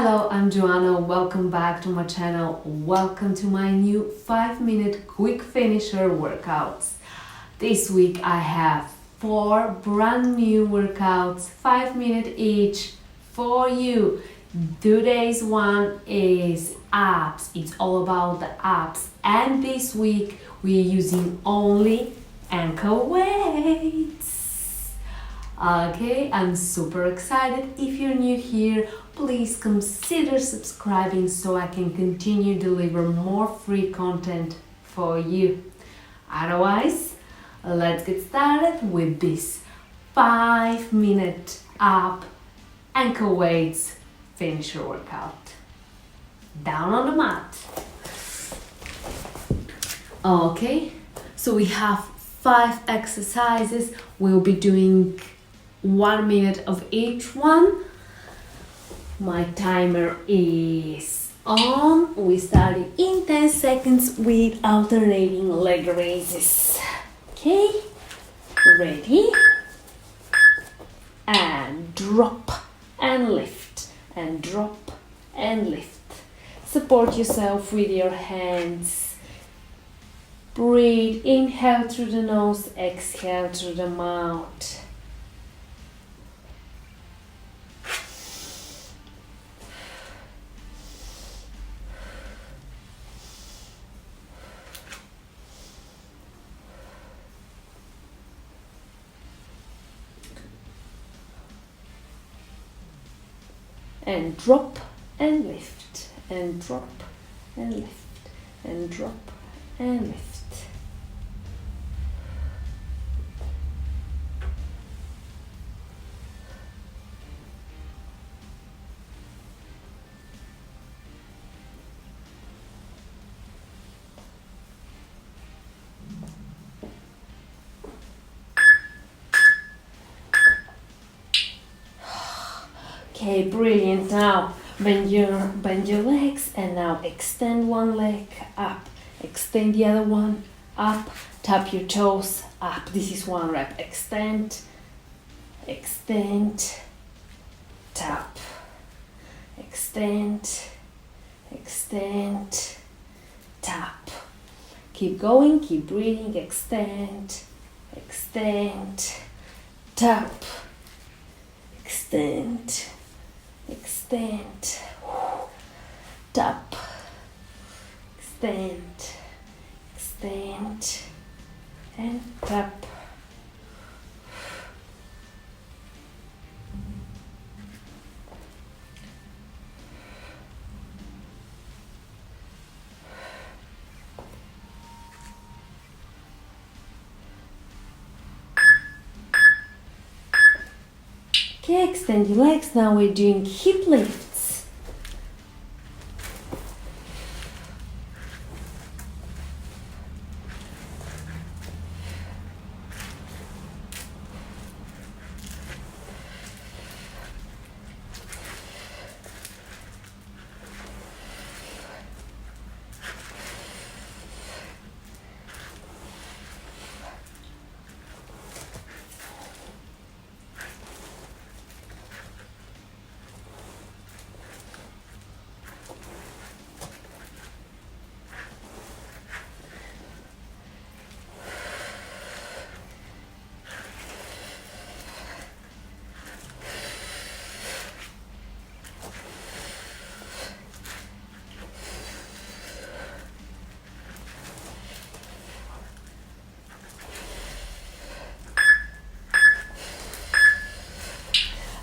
Hello, I'm Joana. Welcome back to my channel. Welcome to my new 5-minute quick finisher workouts. This week I have 4 brand new workouts, 5 minutes each for you. Today's one is abs. It's all about the abs. And this week we're using only ankle weights. Okay, I'm super excited. If you're new here, please consider subscribing so I can continue deliver more free content for you. Otherwise, let's get started with this 5-minute ab ankle weights finisher workout. Down on the mat. Okay, so we have 5 exercises. We'll be doing 1 minute of each one. My timer is on. We started in 10 seconds with alternating leg raises. Okay, ready? And drop and lift and drop and lift. Support yourself with your hands. Breathe, inhale through the nose, exhale through the mouth. And drop and lift and drop and lift and drop and lift. Okay, brilliant. Now bend your legs and now extend one leg up, extend the other one up, tap your toes up. This is 1 rep. Extend, extend, tap, extend, extend, tap. Keep going, keep breathing. Extend, extend, tap, extend, extend, tap, extend, extend, and tap. Okay, extend your legs. Now we're doing hip lifts.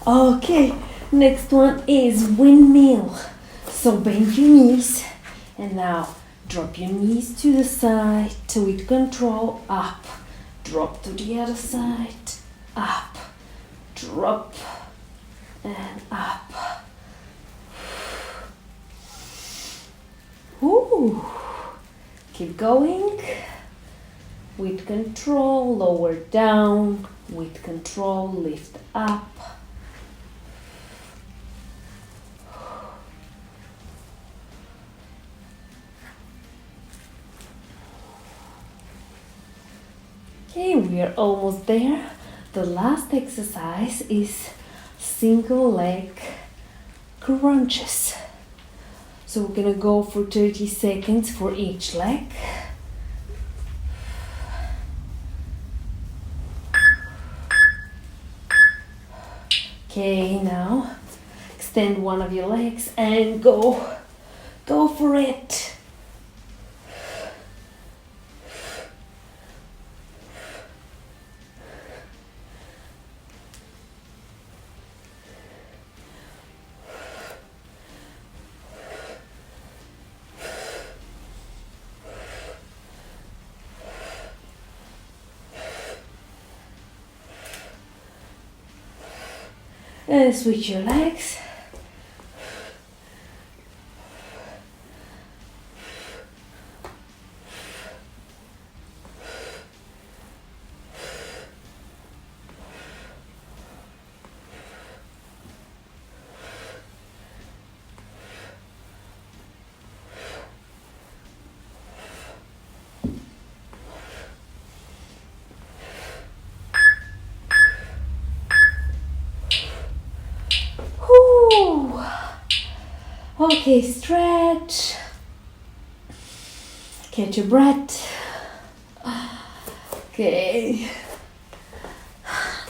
Okay, next one is windmill. So bend your knees and now drop your knees to the side with control, up, drop to the other side, up, drop and up. Ooh. Keep going with control, lower down, with control, lift up. Okay, we are almost there. The last exercise is single leg crunches. So we're gonna go for 30 seconds for each leg. Okay, now extend one of your legs and go for it. And switch your legs. Whew. Okay, stretch. Catch your breath. Okay.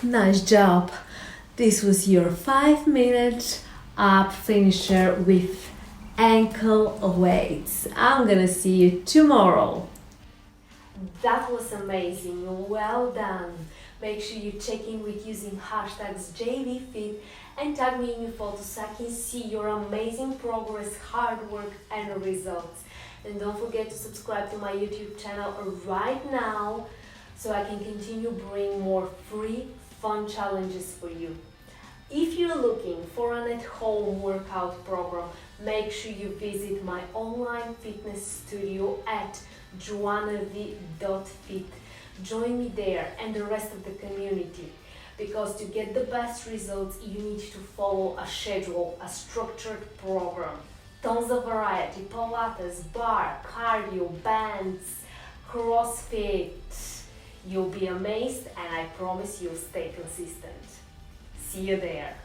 Nice job. This was your 5-minute ab finisher with ankle weights. I'm gonna see you tomorrow. That was amazing. Well done. Make sure you check in with using hashtags JVFit and tag me in your photos so I can see your amazing progress, hard work and results. And don't forget to subscribe to my YouTube channel right now so I can continue bringing more free, fun challenges for you. If you're looking for an at-home workout program, make sure you visit my online fitness studio at joanav.fit. Join me there and the rest of the community, because to get the best results you need to follow a schedule, a structured program. Tons of variety: Pilates, bar, cardio, bands, CrossFit. You'll be amazed and I promise you'll stay consistent. See you there.